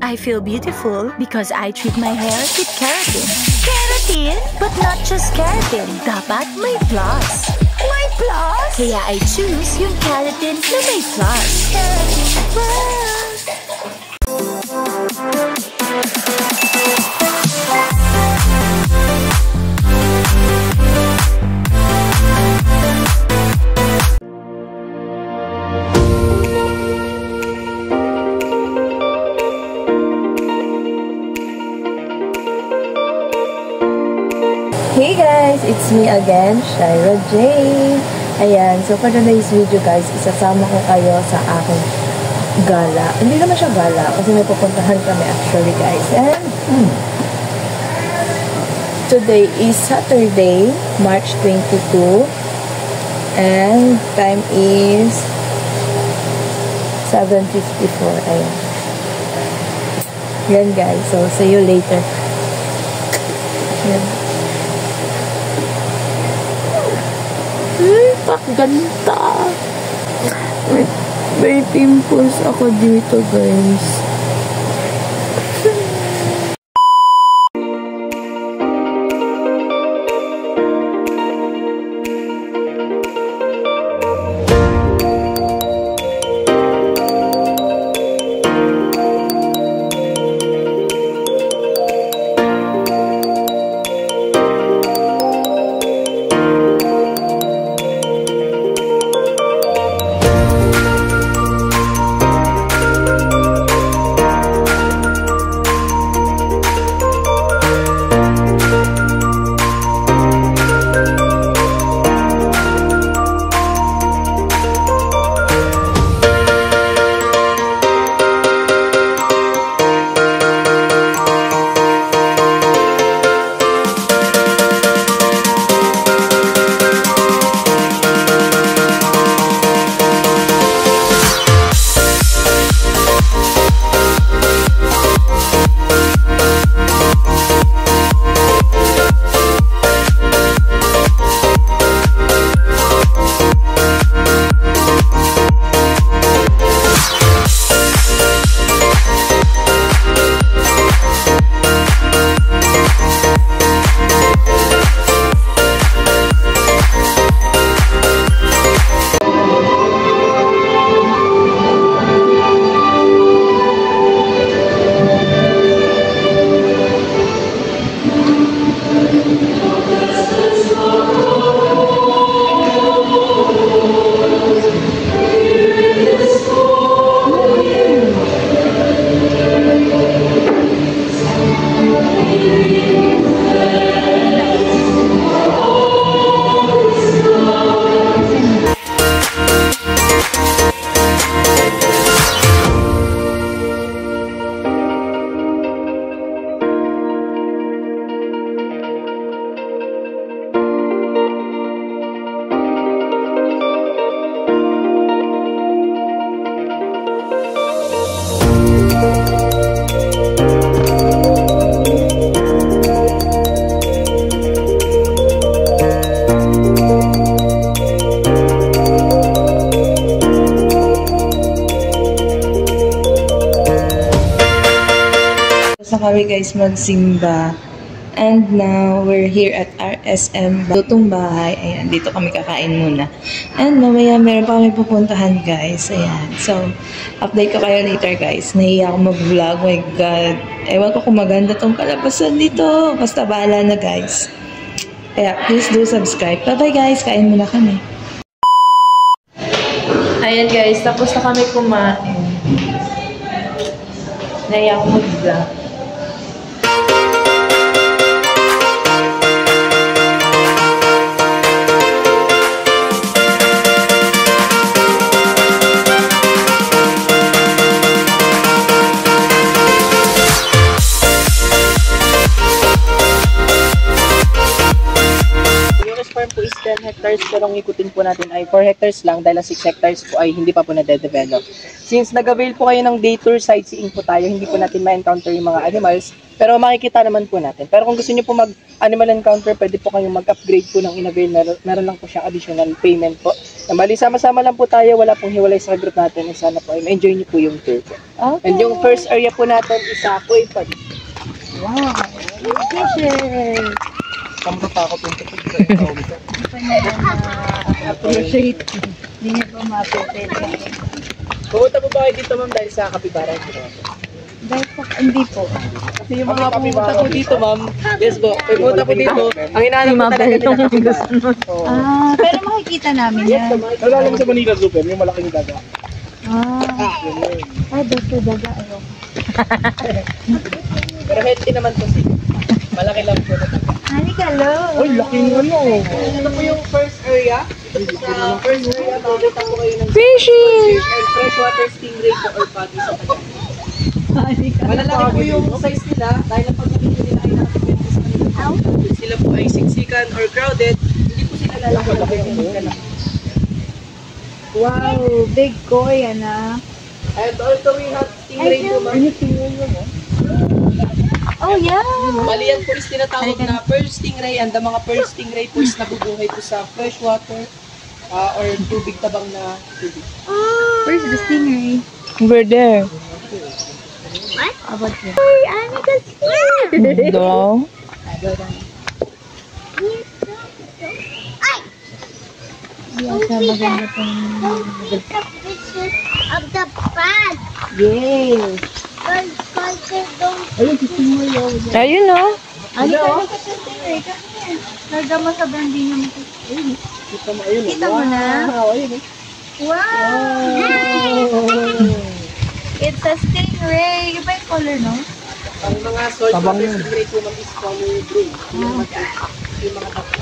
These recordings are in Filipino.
I feel beautiful because I treat my hair with keratin. Keratin? But not just keratin. Dapat may plus. May plus? Kaya I choose yung keratin na may plus. Keratin plus. Hey guys, it's me again, Shira J. Ayan, so for today's video guys, isasama ko kayo sa aking gala. Hindi naman siya gala, kasi may pupuntahan kami actually guys. And today is Saturday, March 22. And time is 7:54. Ayan. Yan guys, so see you later. Yan. Ganda. May pimples ako dito, guys. Kami guys magsimba. And now, we're here at RSM Lutong Bahay. Ayan, dito kami kakain muna. And mamaya meron pa kami pupuntahan guys. Ayan. So, update ko kayo later guys. Nahiya ako mag-vlog. My God. Ewan ko kung maganda tong kalabasan dito. Basta bahala na guys. Kaya, please do subscribe. Bye-bye guys. Kain muna kami. Ayan guys. Tapos na kami kumain. Nahiya ako mag-vlog. Po is 10 hectares pero ang ikutin po natin ay 4 hectares lang dahil ang 6 hectares po ay hindi pa po na-develop. Since nag-avail po kayo ng day tour sightseeing po tayo, hindi po natin ma-encounter yung mga animals pero makikita naman po natin. Pero kung gusto niyo po mag-animal encounter, pwede po kayong mag-upgrade po ng in-avail. Meron lang po siyang additional payment po. Bali, sama-sama lang po tayo, wala pong hiwalay sa group natin. And sana po ay ma-enjoy niyo po yung tour po. Okay. And yung first area po natin is sa Koi Pad. Wow. Fishes. Kampo pa ako punta po. Appreciate. Hindi niya po ma-appreciate. Pumunta po ba kayo dito, ma'am, dahil sa kapibara? Dahil po, hindi po. Kasi yung mga pumunta po dito, ma'am. Yes po. Pumunta po dito. Ang hinahanap po talaga nila kapibara. Pero makikita namin yan. Wala lang sa Manila Zoo, yung malaking daga. Dito daga. Pero healthy naman po siya. Malaki lang po. Hanikalo. Uy, laking ano. Ito po yung first area. Ito po sa first area, makikita po kayo ng Fishes! and freshwater stingray po or pagi sa Tagalog. Malalaki po yung size nila dahil ang pagkakin nila ay nakapipento sa kanila. Sila po ay siksikan or crowded, hindi po sila lalaki. Wow, big koi, ana. Ito yung stingray po, ma'am. Oh, yeah. Bali yan po is tinatawag na pearl stingray, and the mga pearl stingray po is nabubuhay po sa freshwater or tubig tabang na tubig. Where's the stingray? We're there. What? About here. Ay, Anika stingray. No. Maganda pong... Of the pad. Yes. Ayun no. Anika stingray. Lagyan mo sa branding naman. Kita mo na? Wow! It's a stingray. Iba yung color, no? Ang mga saltwater stingray po is color blue. Yung mga tapos.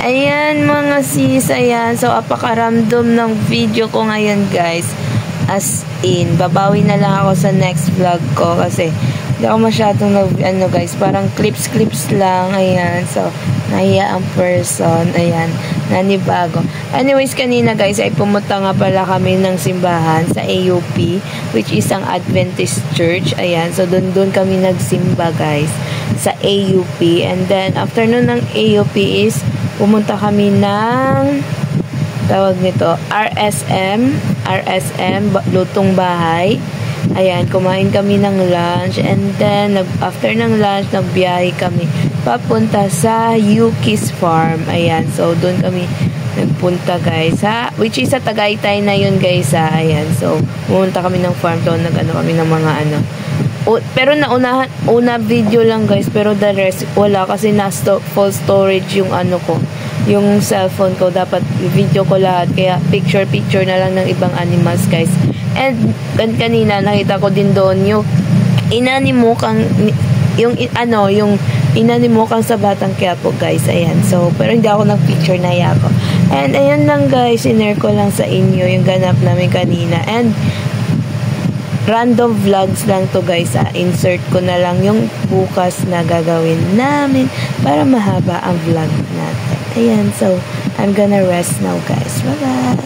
Ayan mga sis, ayan. So, apakaramdam ng video ko ngayon guys. As in, babawi na lang ako sa next vlog ko kasi hindi ako masyadong ano guys, parang clips lang. Ayan, so, nahiya ang person. Ayan, nanibago. Anyways, kanina guys, ay pumunta nga pala kami ng simbahan sa AUP, which is ang Adventist Church. Ayan, so doon kami nagsimba guys, sa AUP. And then, after nun ng AUP is, pumunta kami ng tawag nito, RSM, Lutong Bahay. Ayan, kumain kami ng lunch and then after ng lunch, nagbiyahe kami papunta sa Yuki's Farm. Ayan, so doon kami nagpunta guys, ha? Which is sa Tagaytay na yun guys, ha? Ayan, so pumunta kami ng farm doon, nag-ano kami ng mga ano. Pero una video lang guys, pero the rest wala kasi full storage yung ano ko, yung cellphone ko. Dapat video ko lahat, kaya picture na lang ng ibang animals guys. And kanina nakita ko din doon yung inanimukang sa Batang Quiapo guys. Ayan, so pero hindi ako nag-picture na ako. And ayan lang guys, share ko lang sa inyo yung ganap namin kanina. And random vlogs lang to guys, insert ko na lang yung bukas na gagawin namin para mahaba ang vlog natin. Ayan, so I'm gonna rest now guys. Bye bye.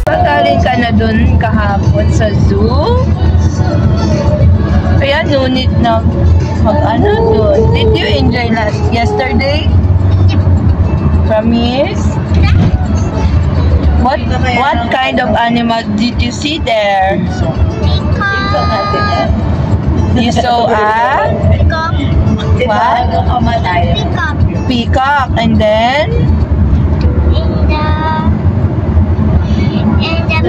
Pagaling ka na dun kahapon sa zoo? Kaya nunit na mag-ano dun. Did you enjoy yesterday? Promise? What kind of animal did you see there? You saw a? What? Peacock. And then? And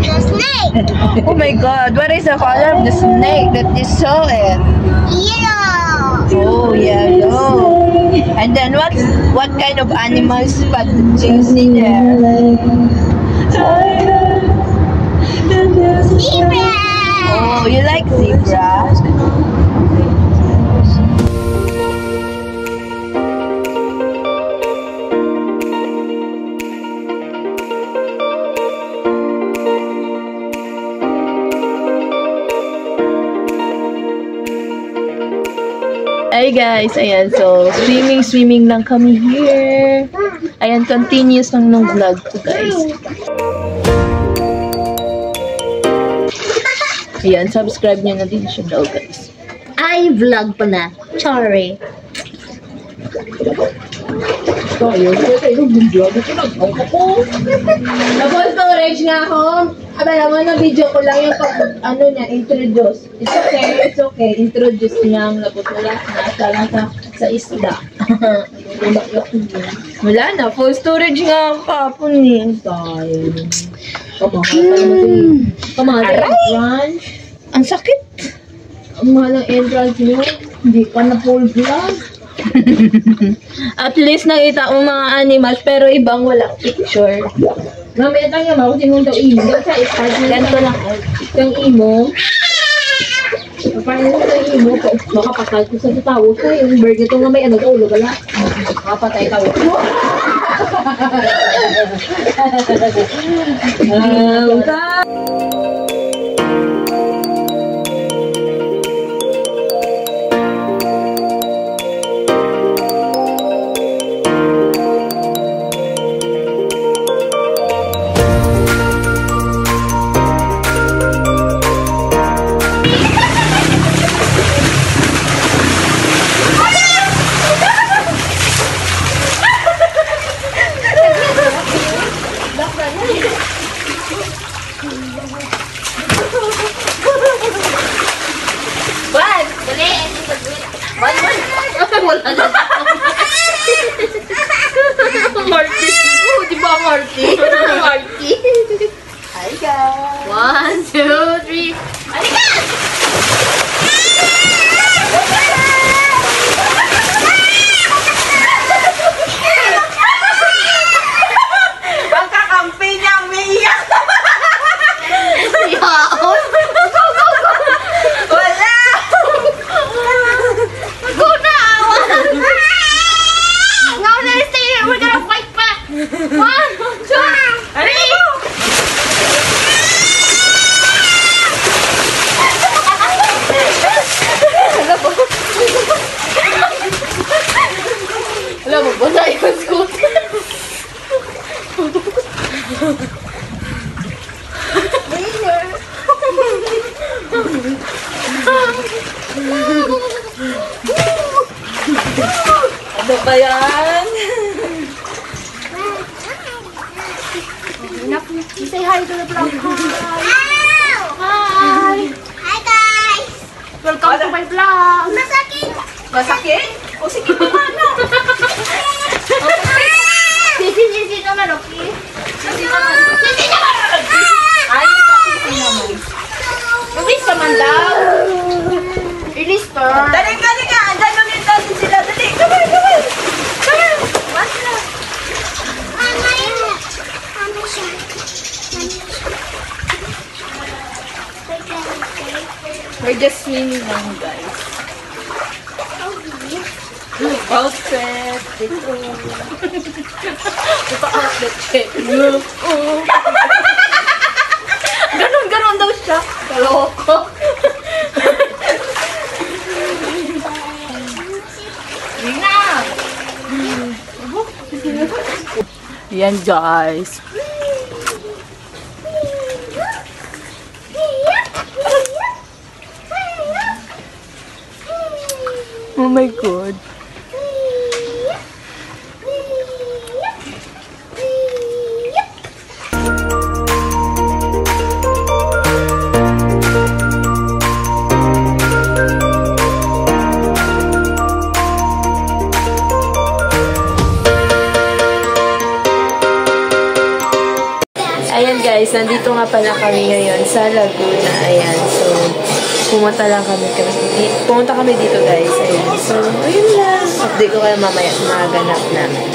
the snake. Oh my my god, what is the color of the snake that you saw it? Yellow. Oh, yellow. And then what kind of animals do you see there? Zebra. Oh, you like zebra? Hi guys, ayan, so swimming lang kami here. Ayan, continuous lang nung vlog ko guys. Ayan, subscribe nyo na din siya daw guys. Ay, vlog pa na. Sorry. Double storage nga ako. Aba naman na video ko lang yung ano niya, introduce. It's okay. Introduce niya ang lapot wala. Nasa lang sa isda. Wala na. Full storage nga kapon eh. Kamahal ang entrance. Ang sakit. Ang mahal ang entrance niyo. Hindi pa na full vlog. At least nakita mo mga animals pero ibang walang picture. Mamaya tayo naman kung sinong daw imo. Sa start na ganito lang. Yung imo. Paano mo sa imo? Makapatay ko sa tao. Sa yung bird nito nga may ano sa ulo. Wala. Makapatay tao. Marty. Oh, di ba Marty? Marty. Hi guys. 1, 2, 3. Halika! Pagkakampi niya, umiiyak. Yaon. Wala. Go now! Now let's stay here. We're gonna fight back. 1, 2, 3. Alam mo, basa yung scooter. Ano ba yan? Say hi to the vlog. Hi. Hi guys. Welcome to my vlog. Masakit. Masakit? O sige pa na. Sisi naman, okay? Sisi naman. Ay, kasi naman. Release naman daw. Release to. Dali nga. Ganunin daw sila. Dali. Come on. Mas na. We're just swimming lang, guys. Outfit. Ito. Ito outfit check. Ganon daw siya. Kaloko. Yan guys. Oh my god. Ayan guys, nandito nga pala kami ngayon sa Laguna. Ayan, so pumunta kami dito guys. Ayan, so ayun lang. Update ko kayo mamaya sa mga ganap namin.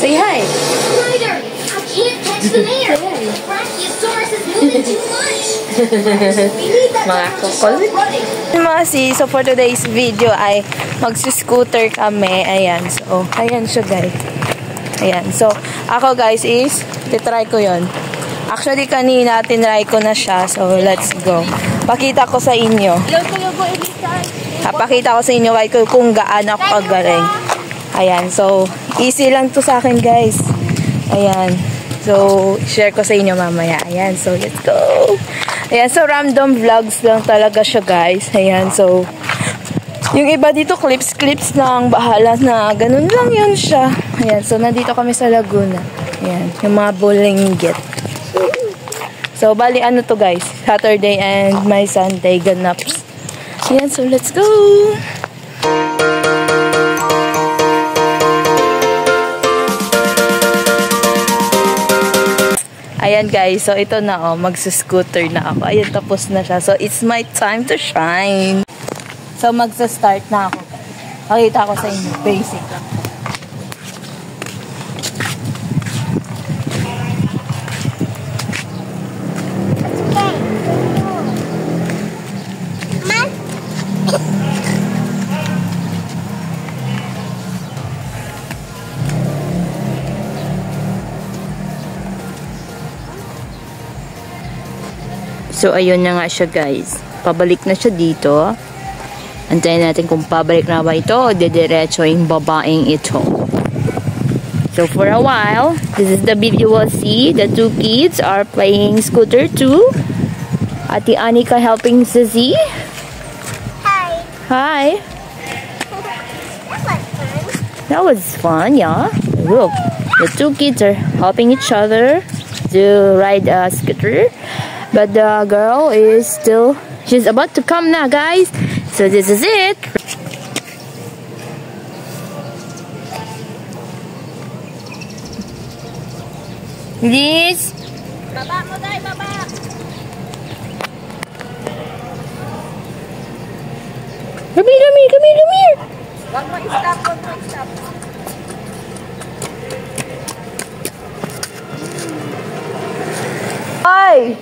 Say hi! Ryder, I can't catch the mayor. Brachiosaurus is moving too much. Mga kukulit. Mga sis, so for today's video ay magsuscooter kami. Ayan, so ayan siya guys. Ayan, so ako guys is titry ko yon. Actually kanina tinry ko na siya, so let's go. Pakita ko sa inyo. Pakita ko sa inyo kung gaano ako kagaling. Ayan, so easy lang to sa akin guys. Ayan, so share ko sa inyo mamaya. Ayan, so let's go. Ayan, so random vlogs lang talaga siya guys. Ayan, so yung iba dito clips lang, bahala na, ganun lang yun siya. Ayan, so nandito kami sa Laguna. Ayan, yung mga bulinggit. So bali ano to guys, Saturday and my Sunday ganaps. Ayan, so let's go. Ayan guys, so ito na magsuscooter na ako. Ayan, tapos na siya. So it's my time to shine. So magsa-start na ako. Pakita ko sa inyo, basic lang. So, ayun na nga siya guys. Pabalik na siya dito. Antayin natin kung pabalik na ba ito o didiretso yung babaeng ito. So, for a while, this is the video we'll see. The two kids are playing scooter too. Ate Anika helping Zizi. Hi. Hi. That was fun. That was fun, yeah. Look, the two kids are helping each other to ride a scooter. But the girl is still, she's about to come now, guys. So this is it. This. Baba mo tayo, baba. Come here. Wag mo i-stop. Hi.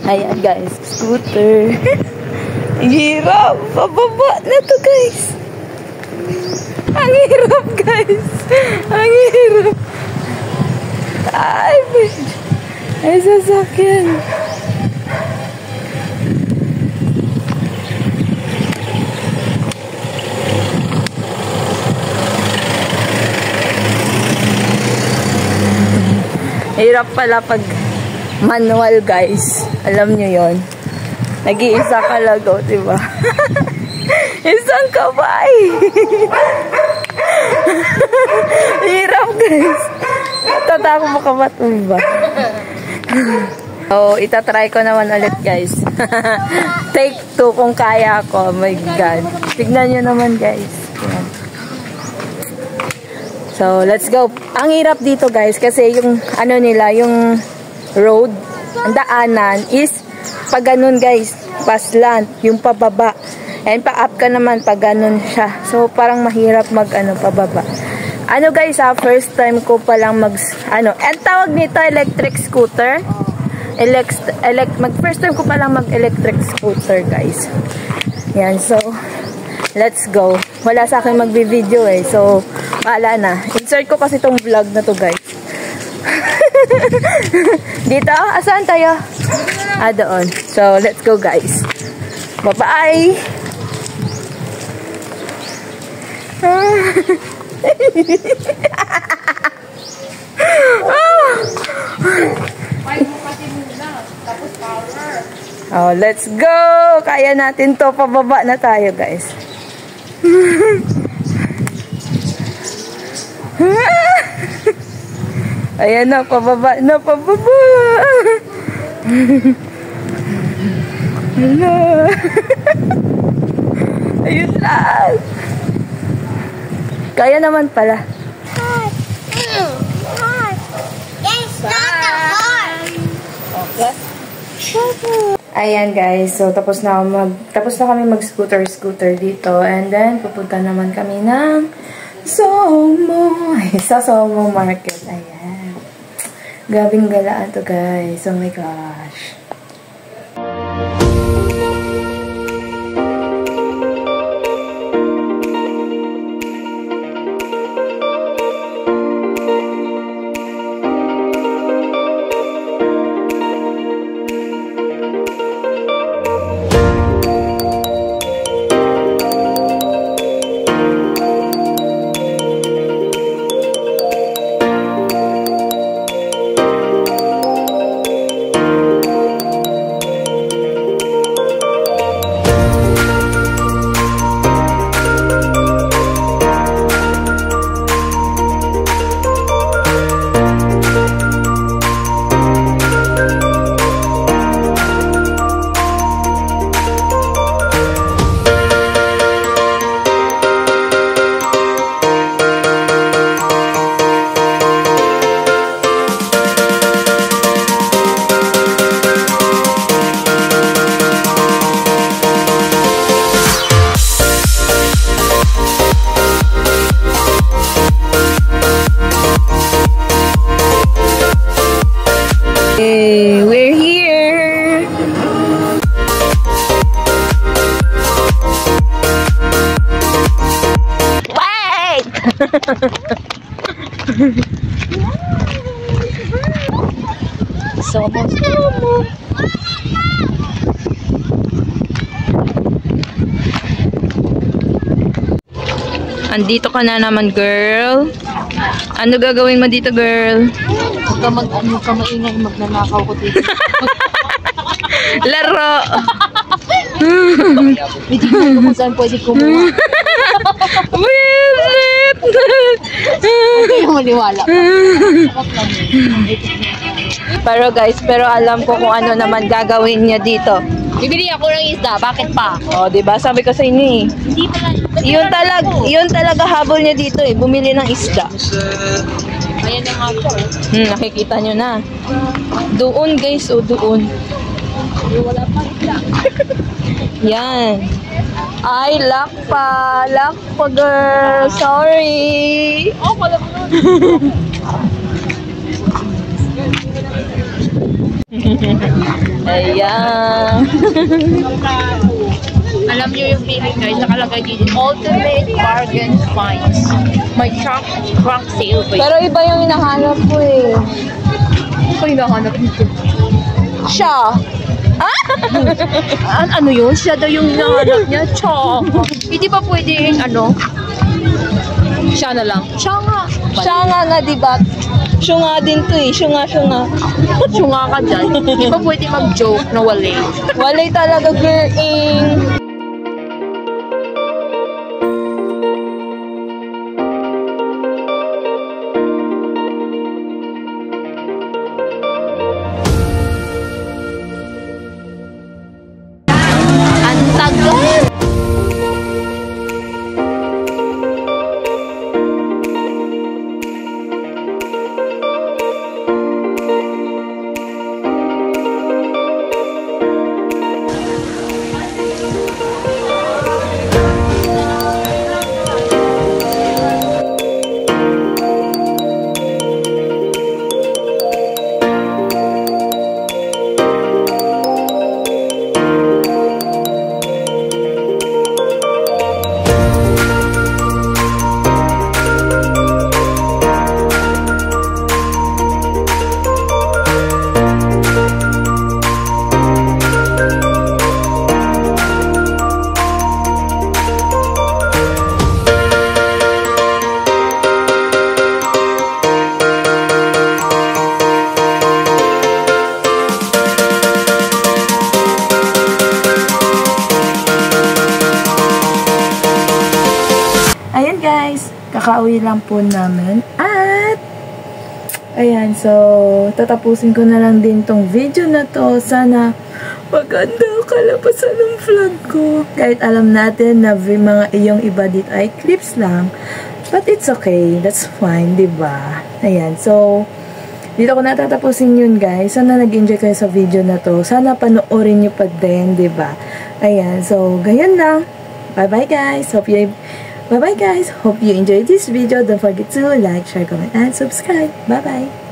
Ayan guys, scooter. Hirap. Pababa na to guys. Ang hirap guys. Ang hirap. Ay, sasakyan. Hirap pala pag manual guys. Alam nyo yon. Nag-iisa ka lang o, diba? Isang kabay. Hirap guys. Tatako mo ka matumba. So, itatry ko naman ulit guys. Take 2 kung kaya ako. Oh my God. Tignan nyo naman guys. Yan. So, let's go. Ang hirap dito guys kasi yung ano nila, yung road, ang daanan is pag ganun guys, paslant, yung pababa. And pa-up ka naman pag ganun siya. So, parang mahirap mag pababa. Ano guys first time ko palang ang tawag nito electric scooter. First time ko palang mag-electric scooter guys. Yan, so, let's go. Wala sa akin magbi-video so, wala na. Insert ko kasi itong vlog na to guys. Dito? Asaan tayo? Doon. So, let's go guys. Bye-bye! Oh, let's go! Kaya natin to. Pababa na tayo guys. Ayan na, pababa na, pababa. Hello. Ayun na. Kaya naman pala. It's not the heart. Ayan guys, so tapos na kami mag-scooter dito, and then pupunta naman kami ng Somo. Sa Somo Market. Ayan. Gabing galaan to guys. Oh my gosh. Hey, we're here! Wait! Somo. Andito ka na naman, girl. Ano gagawin mo dito, girl? Huwag ka maingay, magnanakaw ko dito. Laro! Hindi ko kung saan pwede kumuha. Wisit! Hindi ko maniwala. Pero alam ko kung ano naman gagawin niya dito. Bibili ako ng isda, bakit pa? Oh, 'di ba? Sabi ko sa inyo eh. Hindi pala. Yun talaga habol niya dito eh, bumili ng isda. Ayan na nga po. Nakikita nyo na. Doon guys, o doon. Wala pa isda. Yan. Ay, lock pa girl. Sorry. Oh, pala ko nun. Ayan. Alam niyo yung feeling guys, nakalagay dito, Ultimate Bargain Finds. May trunk sale ba yun? Pero iba yung hinahanap ko eh. Ano yung hinahanap dito? Siya. Ano yun? Siya daw yung hinahanap niya? Siya. Hindi ba pwedeng siya na lang? Siya nga. Siya nga diba? Siya nga din to eh. Siya nga. Siya nga ka dyan. Hindi ba pwede mag-joke na wali? Walay talaga girl. Kakauwi lang po namin at ayan, so tatapusin ko na lang din tong video na to. Sana Maganda kalabasan ng vlog ko. Kahit alam natin na mga iyong iba dito ay clips lang. But it's okay. That's fine, diba? Ayan. So, dito ko natatapusin yun, guys. Sana nag-enjoy kayo sa video na to. Sana panoorin nyo pa din, diba? Ayan. So, ganyan lang. Bye-bye, guys. Bye-bye, guys. Hope you enjoyed this video. Don't forget to like, share, comment, and subscribe. Bye-bye.